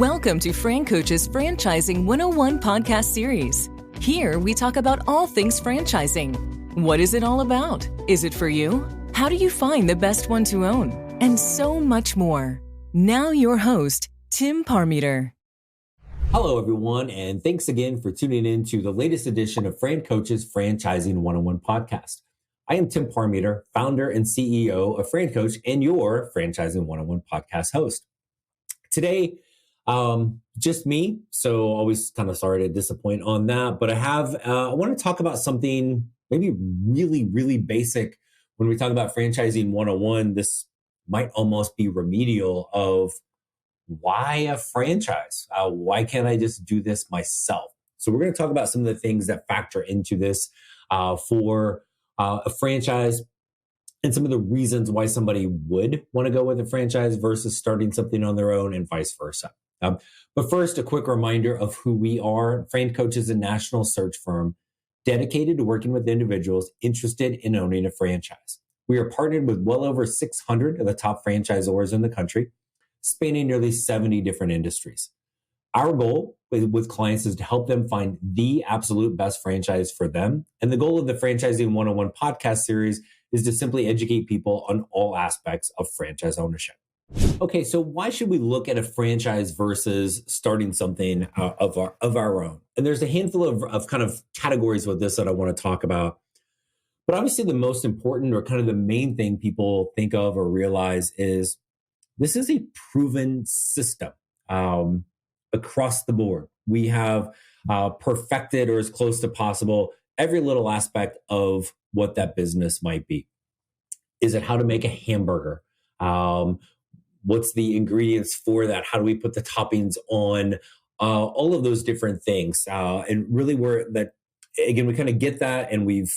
Welcome to FranCoach's Franchising 101 podcast series. Here we talk about all things franchising. What is it all about? Is it for you? How do you find the best one to own? And so much more. Now your host, Tim Parmeter. Hello, everyone, and thanks again for tuning in to the latest edition of FranCoach's Franchising 101 podcast. I am Tim Parmeter, founder and CEO of FranCoach and your Franchising 101 podcast host. Today, just me, so always kind of sorry to disappoint on that, but I want to talk about something maybe really basic. When we talk about Franchising 101, this might almost be remedial of why a franchise? Why can't I just do this myself? So we're going to talk about some of the things that factor into this for a franchise and some of the reasons why somebody would want to go with a franchise versus starting something on their own and vice versa. But first, a quick reminder of who we are. FranCoach is a national search firm dedicated to working with individuals interested in owning a franchise. We are partnered with well over 600 of the top franchisors in the country, spanning nearly 70 different industries. Our goal with clients is to help them find the absolute best franchise for them. And the goal of the Franchising 101 podcast series is to simply educate people on all aspects of franchise ownership. Okay, so why should we look at a franchise versus starting something of our own? And there's a handful of kind of categories with this that I want to talk about. But obviously the most important or kind of the main thing people think of or realize is this is a proven system across the board. We have perfected or as close to possible every little aspect of what that business might be. Is it how to make a hamburger? What's the ingredients for that? How do we put the toppings on? All of those different things. And really again, we kind of get that, and we've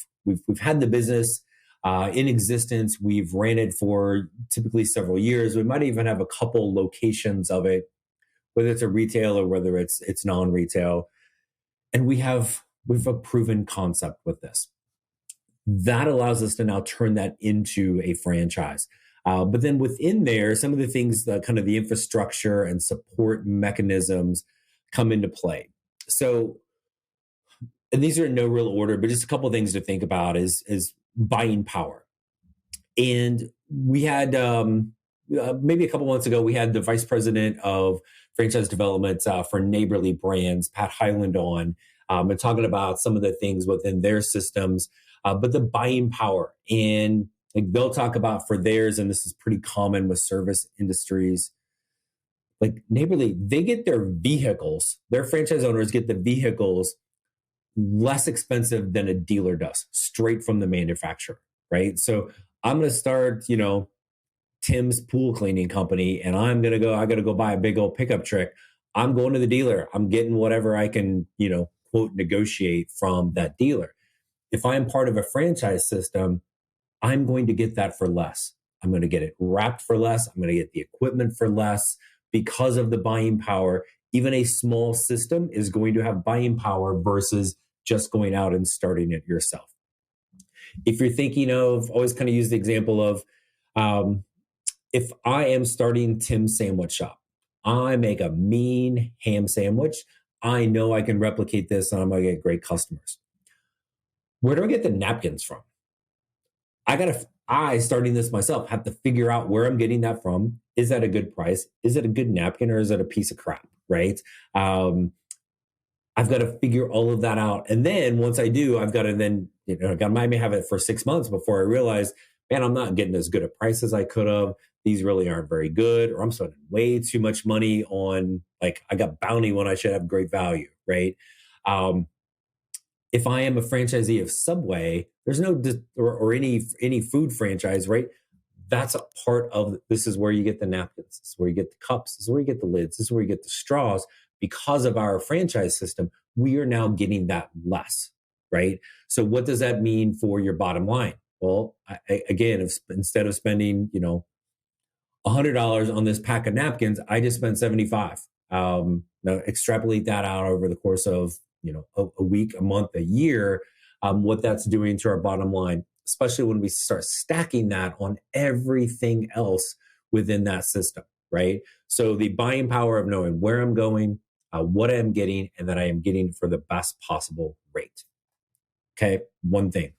had the business in existence. We've ran it for typically several years. We might even have a couple locations of it, whether it's a retail or whether it's non-retail. And we've a proven concept with this. That allows us to now turn that into a franchise. But then within there, some of the things, kind of the infrastructure and support mechanisms come into play. So, and these are in no real order, but just a couple of things to think about is buying power. And we had, maybe a couple months ago, we had the vice president of franchise development for Neighborly Brands, Pat Highland, on and talking about some of the things within their systems, but the buying power. And like they'll talk about for theirs, and this is pretty common with service industries, like Neighborly, they get their franchise owners get the vehicles less expensive than a dealer does, straight from the manufacturer, right? So I'm going to start, Tim's pool cleaning company, and I got to go buy a big old pickup truck. I'm going to the dealer. I'm getting whatever I can, quote, negotiate from that dealer. If I'm part of a franchise system, I'm going to get that for less. I'm going to get it wrapped for less. I'm going to get the equipment for less because of the buying power. Even a small system is going to have buying power versus just going out and starting it yourself. If you're thinking of, always kind of use the example of, if I am starting Tim's Sandwich Shop, I make a mean ham sandwich. I know I can replicate this and I'm going to get great customers. Where do I get the napkins from? Starting this myself, have to figure out where I'm getting that from. Is that a good price? Is it a good napkin or is it a piece of crap, right? I've got to figure all of that out. And then once I do, I've got to then, I might have it for 6 months before I realize, man, I'm not getting as good a price as I could have. These really aren't very good, or I'm spending way too much money on, like, I got bounty when I should have great value, right? If I am a franchisee of Subway, there's no, or any food franchise, right? That's a part of, this is where you get the napkins. This is where you get the cups. This is where you get the lids. This is where you get the straws. Because of our franchise system, we are now getting that less, right? So what does that mean for your bottom line? Well, again, instead of spending, $100 on this pack of napkins, I just spent $75. Now extrapolate that out over the course of, a week, a month, a year, what that's doing to our bottom line, especially when we start stacking that on everything else within that system, right? So the buying power of knowing where I'm going, what I'm getting, and that I am getting for the best possible rate. Okay, one thing.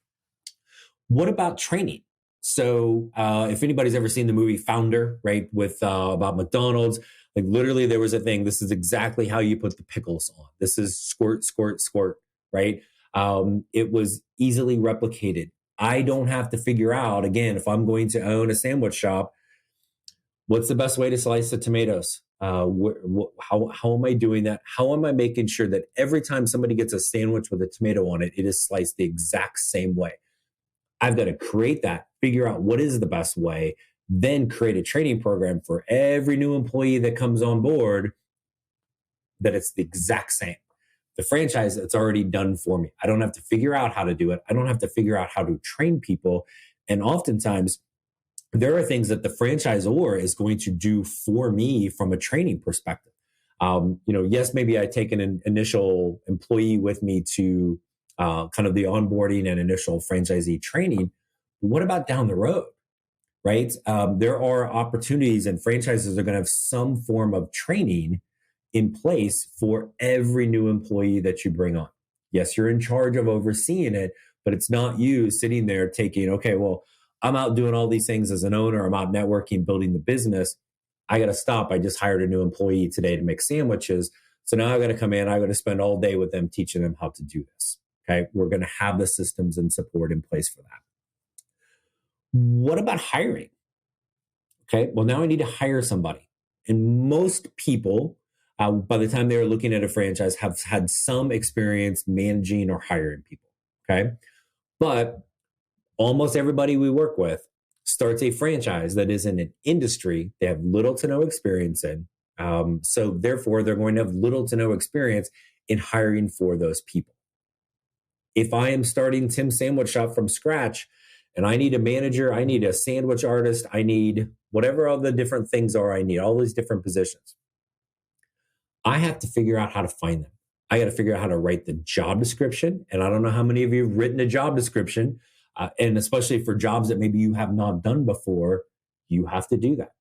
What about training? So if anybody's ever seen the movie Founder, right, with about McDonald's, like literally there was a thing. This is exactly how you put the pickles on. This is squirt, squirt, squirt, right? It was easily replicated. I don't have to figure out, again, if I'm going to own a sandwich shop, what's the best way to slice the tomatoes? How am I doing that? How am I making sure that every time somebody gets a sandwich with a tomato on it, it is sliced the exact same way? I've got to create that, figure out what is the best way, then create a training program for every new employee that comes on board that it's the exact same. The franchise, it's already done for me. I don't have to figure out how to do it. I don't have to figure out how to train people. And oftentimes, there are things that the franchisor is going to do for me from a training perspective. Yes, maybe I take an initial employee with me to kind of the onboarding and initial franchisee training. What about down the road, right? There are opportunities, and franchises are going to have some form of training in place for every new employee that you bring on. Yes, you're in charge of overseeing it, but it's not you sitting there taking, okay, well, I'm out doing all these things as an owner. I'm out networking, building the business. I got to stop. I just hired a new employee today to make sandwiches. So now I got to come in. I got to spend all day with them, teaching them how to do this. Okay. We're going to have the systems and support in place for that. What about hiring? Okay. Well, now I need to hire somebody. And most people, by the time they were looking at a franchise, have had some experience managing or hiring people. Okay. But almost everybody we work with starts a franchise that is in an industry they have little to no experience in. So therefore, they're going to have little to no experience in hiring for those people. If I am starting Tim's Sandwich Shop from scratch and I need a manager, I need a sandwich artist, I need whatever all the different things are, I need all these different positions. I have to figure out how to find them. I got to figure out how to write the job description. And I don't know how many of you have written a job description. And especially for jobs that maybe you have not done before, you have to do that.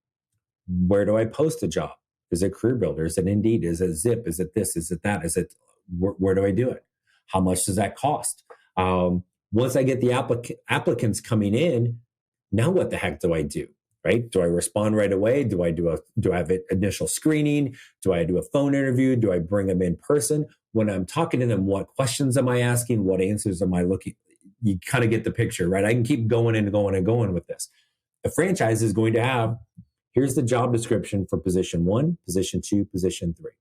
Where do I post a job? Is it Career Builder? Is it Indeed? Is it Zip? Is it this? Is it that? Is it where do I do it? How much does that cost? Once I get the applicants coming in, now what the heck do I do? Right? Do I respond right away? Do I have an initial screening? Do I do a phone interview? Do I bring them in person? When I'm talking to them, what questions am I asking? What answers am I looking? You kind of get the picture, right? I can keep going and going and going with this. The franchise is going to have, here's the job description for position 1, position 2, position 3.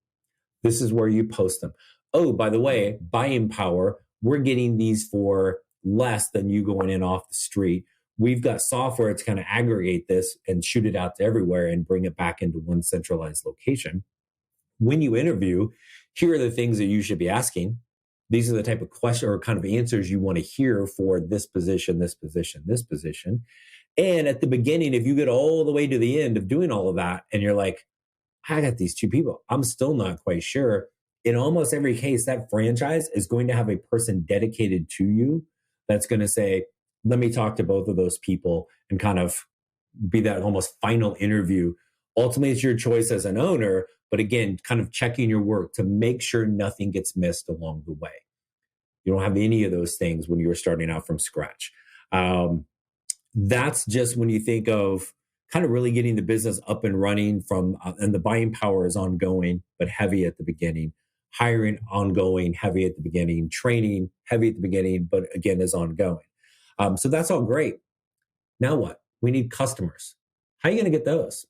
This is where you post them. Oh, by the way, buying power, we're getting these for less than you going in off the street. We've got software to kind of aggregate this and shoot it out to everywhere and bring it back into one centralized location. When you interview, here are the things that you should be asking. These are the type of question or kind of answers you want to hear for this position, this position, this position. And at the beginning, if you get all the way to the end of doing all of that and you're like, I got these 2 people, I'm still not quite sure. In almost every case, that franchise is going to have a person dedicated to you that's going to say, let me talk to both of those people and kind of be that almost final interview. Ultimately, it's your choice as an owner, but again, kind of checking your work to make sure nothing gets missed along the way. You don't have any of those things when you're starting out from scratch. That's just when you think of kind of really getting the business up and running from, and the buying power is ongoing, but heavy at the beginning. Hiring ongoing, heavy at the beginning. Training, heavy at the beginning, but again, is ongoing. So that's all great. Now what? We need customers. How are you going to get those?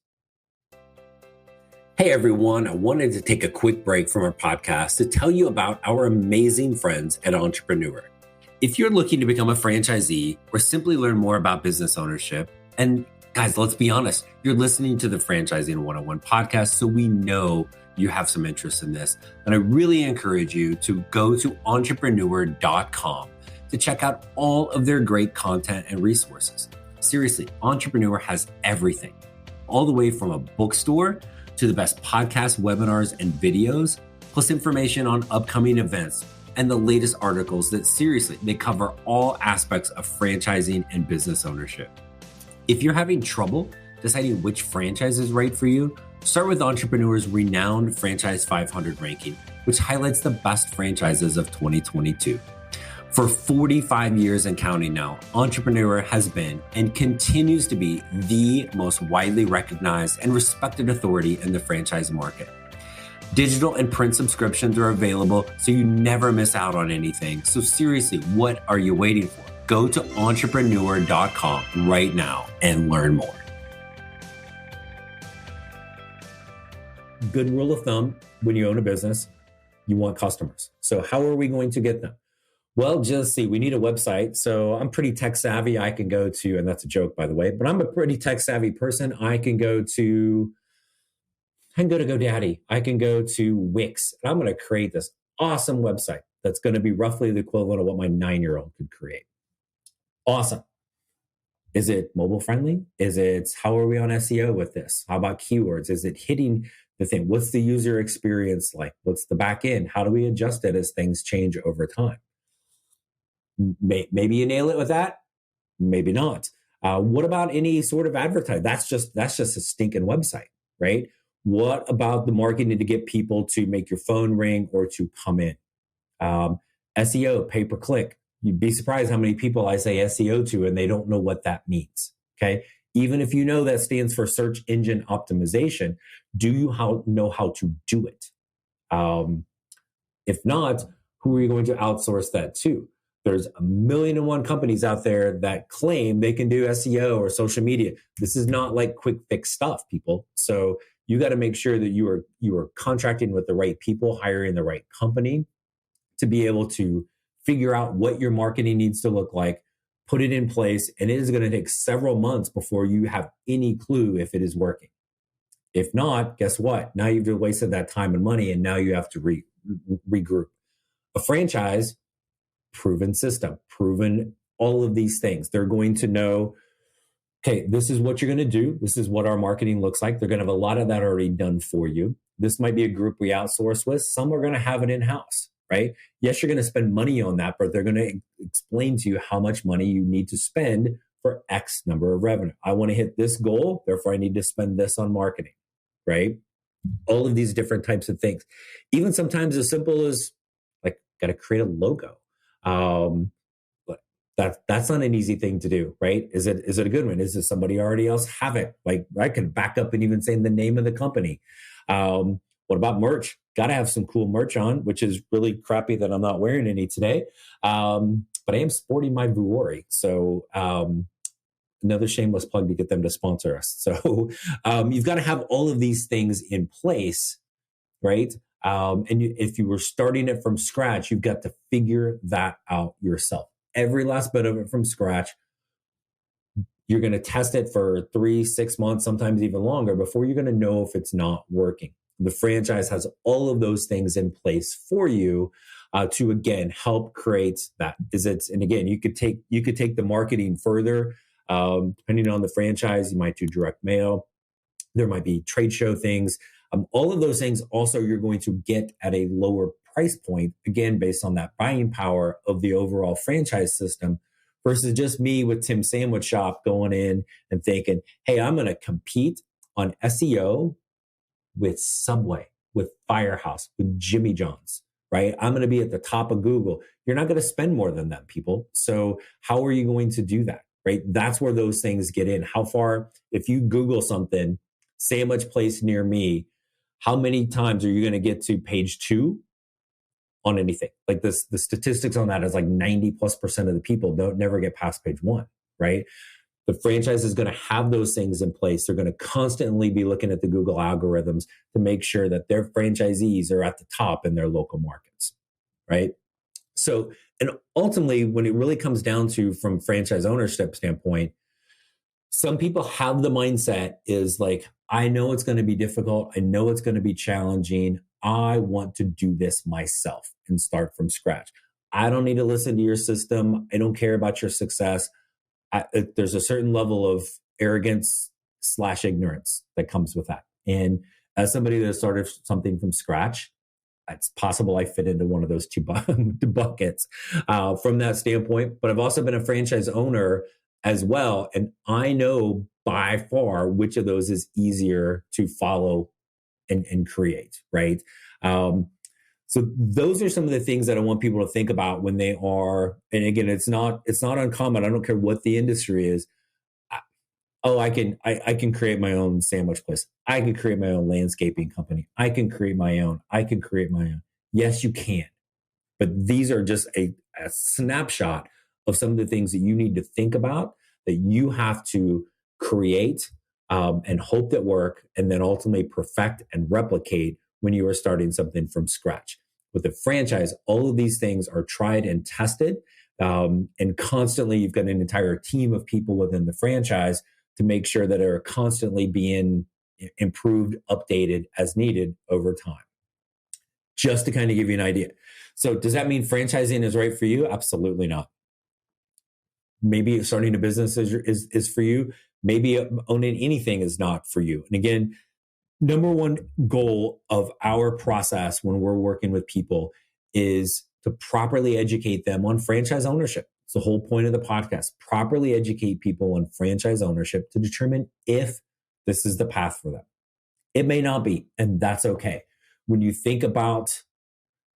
Hey everyone, I wanted to take a quick break from our podcast to tell you about our amazing friends at Entrepreneur. If you're looking to become a franchisee or simply learn more about business ownership, and guys, let's be honest, you're listening to the Franchising 101 podcast, so we know you have some interest in this. And I really encourage you to go to entrepreneur.com to check out all of their great content and resources. Seriously, Entrepreneur has everything, all the way from a bookstore to the best podcasts, webinars, and videos, plus information on upcoming events and the latest articles that seriously, they cover all aspects of franchising and business ownership. If you're having trouble deciding which franchise is right for you, Start with Entrepreneur's renowned Franchise 500 ranking, which highlights the best franchises of 2022. For 45 years and counting now, Entrepreneur has been and continues to be the most widely recognized and respected authority in the franchise market. Digital and print subscriptions are available, so you never miss out on anything. So seriously, what are you waiting for? Go to entrepreneur.com right now and learn more. Good rule of thumb, when you own a business, you want customers. So how are we going to get them? Well, just see, we need a website. So I'm pretty tech savvy. I can go to, and that's a joke, by the way, but I'm a pretty tech savvy person. I can go to GoDaddy. I can go to Wix. And I'm going to create this awesome website that's going to be roughly the equivalent of what my 9-year-old could create. Awesome. Is it mobile friendly? How are we on SEO with this? How about keywords? Is it hitting the thing? What's the user experience like? What's the back end? How do we adjust it as things change over time? Maybe you nail it with that. Maybe not. What about any sort of advertising? That's just a stinking website, right? What about the marketing to get people to make your phone ring or to come in? SEO, pay per click. You'd be surprised how many people I say SEO to and they don't know what that means. Okay. Even if you know that stands for search engine optimization, do you know how to do it? If not, who are you going to outsource that to? There's 1,000,001 companies out there that claim they can do SEO or social media. This is not like quick fix stuff, people. So you got to make sure that you are contracting with the right people, hiring the right company to be able to figure out what your marketing needs to look like, put it in place, and it is going to take several months before you have any clue if it is working. If not, guess what? Now you've wasted that time and money, and now you have to regroup. A franchise, proven system, proven all of these things. They're going to know, okay, this is what you're going to do. This is what our marketing looks like. They're going to have a lot of that already done for you. This might be a group we outsource with. Some are going to have it in-house, right? Yes, you're going to spend money on that, but they're going to explain to you how much money you need to spend for X number of revenue. I want to hit this goal, therefore I need to spend this on marketing, right? All of these different types of things. Even sometimes as simple as like, got to create a logo. But that's not an easy thing to do, right? Is it a good one? Is it somebody already else have it? Like I can back up and even say the name of the company. What about merch? Got to have some cool merch on, which is really crappy that I'm not wearing any today. But I am sporting my Vuori. So another shameless plug to get them to sponsor us. So you've got to have all of these things in place, right? If you were starting it from scratch, you've got to figure that out yourself. Every last bit of it from scratch. You're going to test it for 3-6 months, sometimes even longer, before you're going to know if it's not working. The franchise has all of those things in place for you to, again, help create that. And again, you could take the marketing further. Depending on the franchise, you might do direct mail. There might be trade show things. All of those things also you're going to get at a lower price point, again, based on that buying power of the overall franchise system versus just me with Tim's Sandwich Shop going in and thinking, hey, I'm going to compete on SEO with Subway, with Firehouse, with Jimmy John's, right? I'm going to be at the top of Google. You're not going to spend more than them, people. So how are you going to do that, right? That's where those things get in. How far, if you Google something, sandwich place near me, how many times are you going to get to page 2 on anything? Like the statistics on that is like 90+% of the people never get past page 1, right? The franchise is going to have those things in place. They're going to constantly be looking at the Google algorithms to make sure that their franchisees are at the top in their local markets, right? So, and ultimately, when it really comes down to from franchise ownership standpoint, some people have the mindset is like, I know it's going to be difficult. I know it's going to be challenging. I want to do this myself and start from scratch. I don't need to listen to your system. I don't care about your success. There's a certain level of arrogance / ignorance that comes with that. And as somebody that started something from scratch, it's possible I fit into one of those two buckets from that standpoint. But I've also been a franchise owner as well. And I know by far which of those is easier to follow and create, right? So those are some of the things that I want people to think about when they are, and again, it's not uncommon. I don't care what the industry is. I can create my own sandwich place. I can create my own landscaping company. I can create my own. Yes, you can. But these are just a snapshot of some of the things that you need to think about, that you have to create and hope that work, and then ultimately perfect and replicate when you are starting something from scratch. With a franchise, all of these things are tried and tested, and constantly you've got an entire team of people within the franchise to make sure that are constantly being improved, updated as needed over time. Just to kind of give you an idea. So does that mean franchising is right for you? Absolutely not. Maybe starting a business is for you. Maybe owning anything is not for you. And again, number one goal of our process when we're working with people is to properly educate them on franchise ownership. It's the whole point of the podcast. Properly educate people on franchise ownership to determine if this is the path for them. It may not be, and that's okay. When you think about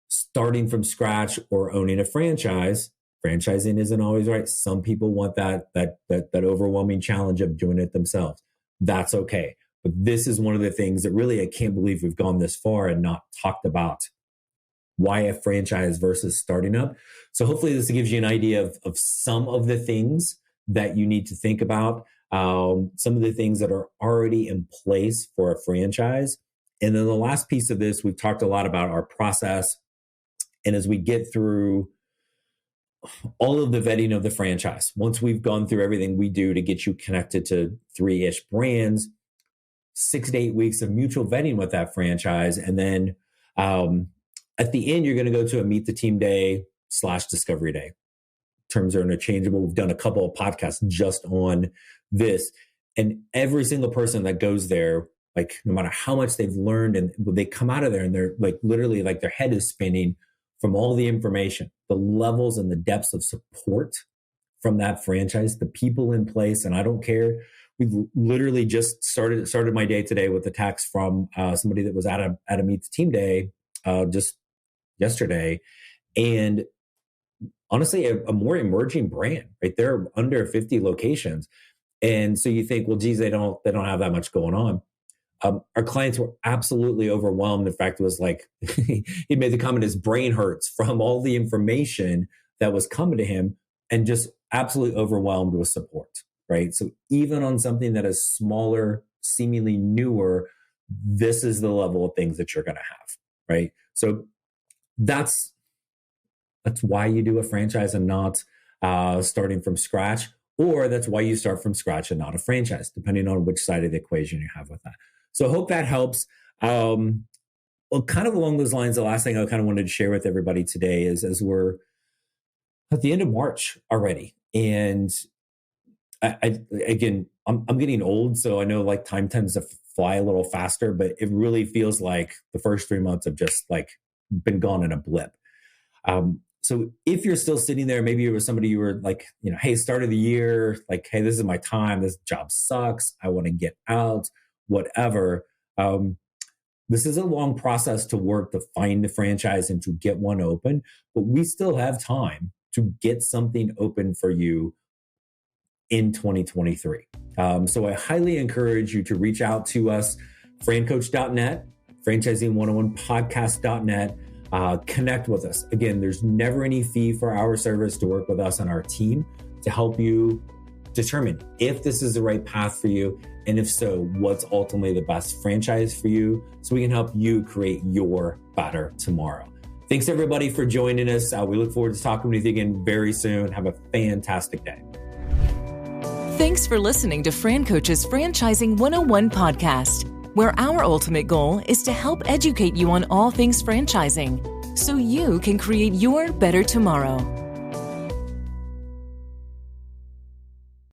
starting from scratch or owning a franchise, franchising isn't always right. Some people want that overwhelming challenge of doing it themselves. That's okay. But this is one of the things that really, I can't believe we've gone this far and not talked about why a franchise versus starting up. So hopefully this gives you an idea of some of the things that you need to think about, some of the things that are already in place for a franchise. And then the last piece of this, we've talked a lot about our process. And as we get through all of the vetting of the franchise, once we've gone through everything we do to get you connected to 3-ish brands, 6 to 8 weeks of mutual vetting with that franchise. And then at the end, you're going to go to a meet the team day / discovery day. Terms are interchangeable. We've done a couple of podcasts just on this. And every single person that goes there, like no matter how much they've learned, and they come out of there and they're like literally like their head is spinning from all the information, the levels and the depths of support from that franchise, the people in place. And I don't care. We literally just started my day today with a text from somebody that was at a Meet the Team day just yesterday. And honestly, a more emerging brand, right? They're under 50 locations. And so you think, well, geez, they don't have that much going on. Our clients were absolutely overwhelmed. In fact, it was like, he made the comment, his brain hurts from all the information that was coming to him, and just absolutely overwhelmed with support, right? So even on something that is smaller, seemingly newer, this is the level of things that you're going to have, right? So that's why you do a franchise and not starting from scratch, or that's why you start from scratch and not a franchise, depending on which side of the equation you have with that. So I hope that helps. Well, kind of along those lines, the last thing I kind of wanted to share with everybody today is, as we're at the end of March already, and I'm getting old, so I know like time tends to fly a little faster, but it really feels like the first 3 months have just like been gone in a blip. So if you're still sitting there, maybe it was somebody you were like, hey, start of the year, like, hey, this is my time. This job sucks. I want to get out, whatever. This is a long process to work to find the franchise and to get one open, but we still have time to get something open for you in 2023. So I highly encourage you to reach out to us, FranCoach.net, franchising101podcast.net. Connect with us. Again, there's never any fee for our service to work with us and our team to help you determine if this is the right path for you, and if so, what's ultimately the best franchise for you, so we can help you create your better tomorrow. Thanks everybody for joining us. We look forward to talking with you again very soon. Have a fantastic day. Thanks for listening to FranCoach's Franchising 101 podcast, where our ultimate goal is to help educate you on all things franchising so you can create your better tomorrow.